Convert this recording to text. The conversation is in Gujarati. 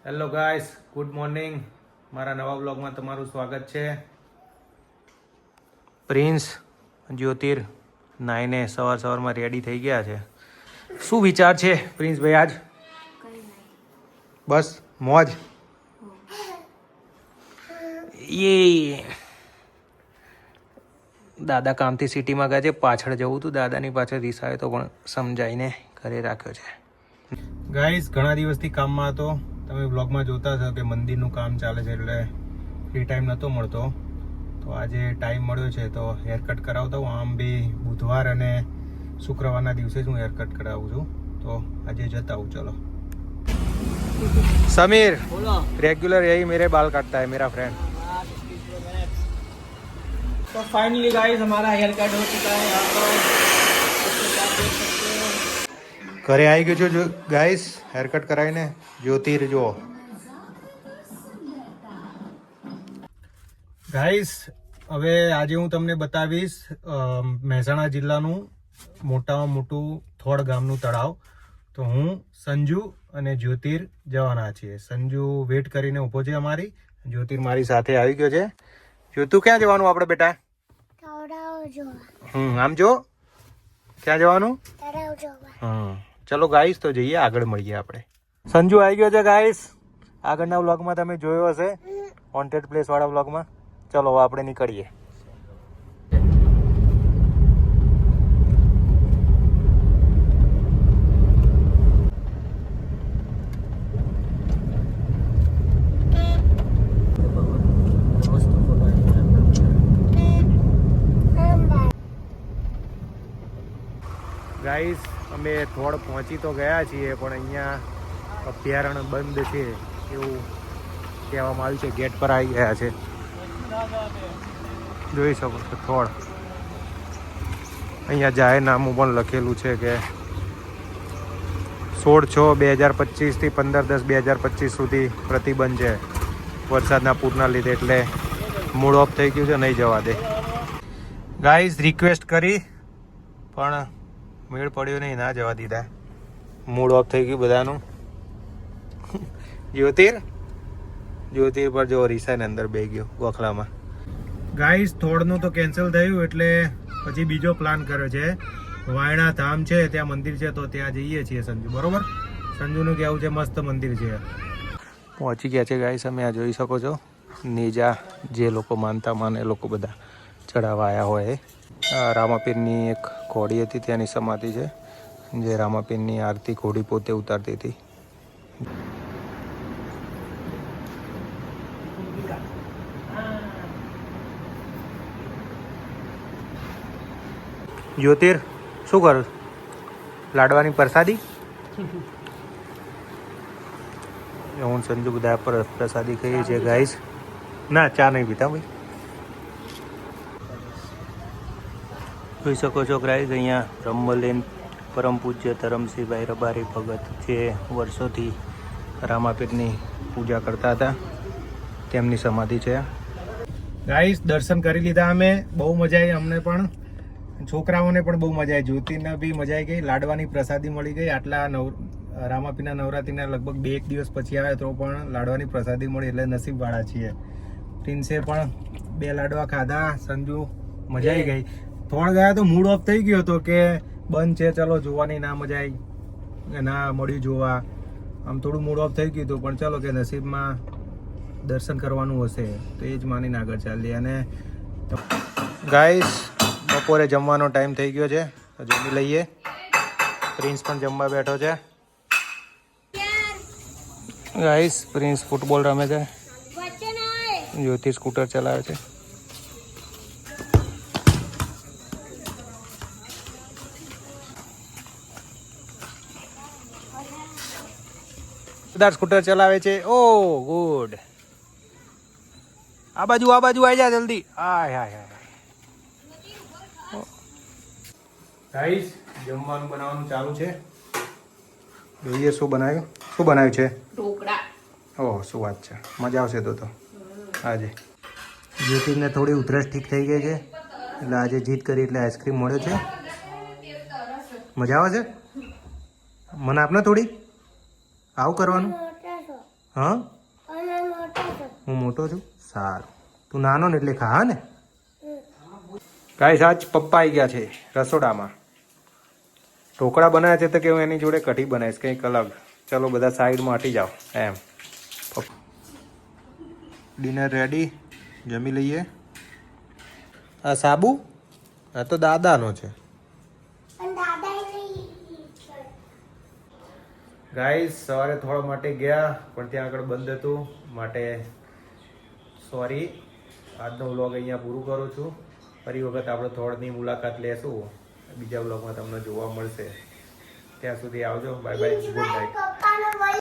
Hello guys, good morning. મારા નવા બ્લોગમાં તમારું સ્વાગત છે. પ્રિન્સ, જ્યોતિર નાઈને સવારમાં રેડી થઈ ગયા છે. શું વિચાર છે પ્રિન્સભાઈ આજ? બસ મોજ. એ દાદા કામથી સિટીમાં ગયા છે. પાછળ જવું હતું, દાદાની પાછળ રીસાયો તો પણ સમજાઈને ઘરે રાખ્યો છે. ગાઈસ, ઘણા દિવસથી કામમાં હતો. તમે બ્લોગમાં જોતા હશો કે મંદિરનું કામ ચાલે છે એટલે ફ્રી ટાઈમ નહોતો મળતો. તો આજે ટાઈમ મળ્યો છે તો હેર કટ કરાવતા હું. આમ બી બુધવાર અને શુક્રવારના દિવસે જ હું હેર કટ કરાવું છું. તો આજે જતા હું. ચલો. समीर रेगुलर यही मेरे बाल काटता है मेरा फ्रेंड. तो फाइनली गाइस हमारा हेयर कट हो चुका है. यहाँ पर ઘરે આવી ગયો છું ગાઈસ હેર કટ કરાવીને. જ્યોતિર જો ગાઈસ, હવે આજે હું તમને બતાવીશ મહેસાણા જિલ્લાનું મોટામાં મોટું થોડ ગામનું તળાવ. તો હું, સંજુ અને જ્યોતિર જવાના છીએ. સંજુ વેટ કરીને ઊભો છે અમારી. જ્યોતિર મારી સાથે આવી ગયો છે. જ્યોતુ, ક્યાં જવાનું આપણે બેટા? આમ જો ક્યાં જવાનું? ચલો ગાઈસ, તો જઈએ, આગળ મળીએ આપણે. સંજુ આવી ગયો છે ગાઈસ. આગળના વ્લોગમાં તમે જોયો હશે, હોન્ટેડ પ્લેસ વાળા વ્લોગમાં. ચલો હવે આપણે નીકળીએ. ગાઈસ, અમે થોડ પહોંચી તો ગયા છીએ પણ અહીંયા અભયારણ્ય બંધ છે એવું કહેવામાં આવ્યું છે. ગેટ પર આવી ગયા છે, જોઈ શકો છો. થોડ અહીંયા જાહેરનામું પણ લખેલું છે કે 16/6/2025 થી 15/10/2025 સુધી પ્રતિબંધ છે વરસાદના પૂરના લીધે. એટલે મૂડ ઓફ થઈ ગયું છે, નહીં જવા દે. ગાઈસ, રિક્વેસ્ટ કરી પણ મેળ પડ્યો નહીં, ના જવા દીધા. મૂડ ઓફ થઈ ગયું બધાનું. જ્યોતિર પર જો રીસાને અંદર બે ગયો ગોખલામાં. ગાઈસ, થોડનું તો કેન્સલ થયું એટલે પછી બીજો પ્લાન કર્યો છે. વાયણા ધામ છે, ત્યાં મંદિર છે, તો ત્યાં જઈએ છીએ. સંજુ બરોબર, સંજુનું કહેવું છે મસ્ત મંદિર છે. પહોંચી ગયા છે ગાઈસ અમે. આ જોઈ શકો છો નેજા, જે લોકો માનતા માને એ લોકો બધા ચડાવવા આવ્યા હોય. રામાપીરની એક ઘોડી હતી, ત્યાંની સમાધિ છે, જે રામાપીરની આરતી ઘોડી પોતે ઉતારતી હતી. જ્યોતિર, શું કરું? લાડવાની પ્રસાદી. હું સંજુ બધા પર પ્રસાદી ખાઈએ છીએ ગાઈસ. ના, ચા નહીં પીતા ભાઈ. જોઈ શકો છો ગાઈસ, અહીંયા બ્રહ્મલીન પરમ પૂજ્ય ધરમસિંહભાઈ રબારી ભગત, જે વર્ષોથી રામાપીરની પૂજા કરતા હતા, તેમની સમાધિ છે. ગાઈસ, દર્શન કરી લીધા અમે. બહુ મજા આવી અમને પણ, છોકરાઓને પણ બહુ મજા આવી. જ્યોતિને બી મજા આવી ગઈ. લાડવાની પ્રસાદી મળી ગઈ. આટલા રામાપીરના નવરાત્રિના લગભગ 2-1 દિવસ પછી આવે તો પણ લાડવાની પ્રસાદી મળી, એટલે નસીબવાળા છીએ. પ્રિન્સે પણ 2 લાડવા ખાધા. સંજુ મજા આવી ગઈ. થોડ ગયા તો મૂડ ઓફ થઈ ગયો હતો કે બંધ છે, ચલો જોવાની ના મજા આવી, ના મળ્યું જોવા. આમ થોડું મૂડ ઓફ થઈ ગયું હતું, પણ ચલો કે નસીબમાં દર્શન કરવાનું હશે તો એ જ માનીને આગળ ચાલીએ. અને ગાઈસ, બપોરે જમવાનો ટાઈમ થઈ ગયો છે, તો જમી લઈએ. પ્રિન્સ પણ જમવા બેઠો છે. ગાઈસ, પ્રિન્સ ફૂટબોલ રમે છે, જ્યોતિ સ્કૂટર ચલાવે છે. સ્કૂટર ચલાવે છે. ઓ ગુડ. આ બાજુ આવી જા જલ્દી. હાય. ગાઈસ, જમવાનું બનાવવાનું ચાલુ છે. જોઈએ શું બનાવ્યું છે. ઢોકળા. ઓહ, શું વાત છે. મજા આવશે તો આજે. જ્યોતિને થોડી ઉધરસ ઠીક થઈ ગઈ છે, એટલે આજે જીદ કરી એટલે આઈસ્ક્રીમ મળ્યો છે. મજા આવે છે. મને આપને થોડી. આવું કરવાનું. હા હું મોટો છું સારું તું નાનો ને એટલે ખા ને ગાઈસ આજ પપ્પા આવી ગયા છે રસોડામાં ઢોકળા બનાવ્યા છે તો કે હું એની જોડે કઢી બનાવીશ કંઈક અલગ ચલો બધા સાઈડમાં હટી જાઓ એમ ડિનર રેડી જમી લઈએ આ સાબુ આ તો દાદાનો છે ગાઈસ સવારે થોડા માટે ગયા પણ ત્યાં આગળ બંધ હતું માટે સોરી આજનો વ્લોગ અહીંયા પૂરું કરું છું ફરી વખત આપણે થોડની મુલાકાત લેશું બીજા વ્લોગમાં તમને જોવા મળશે ત્યાં સુધી આવજો બાય બાય ગુડ નાઇટ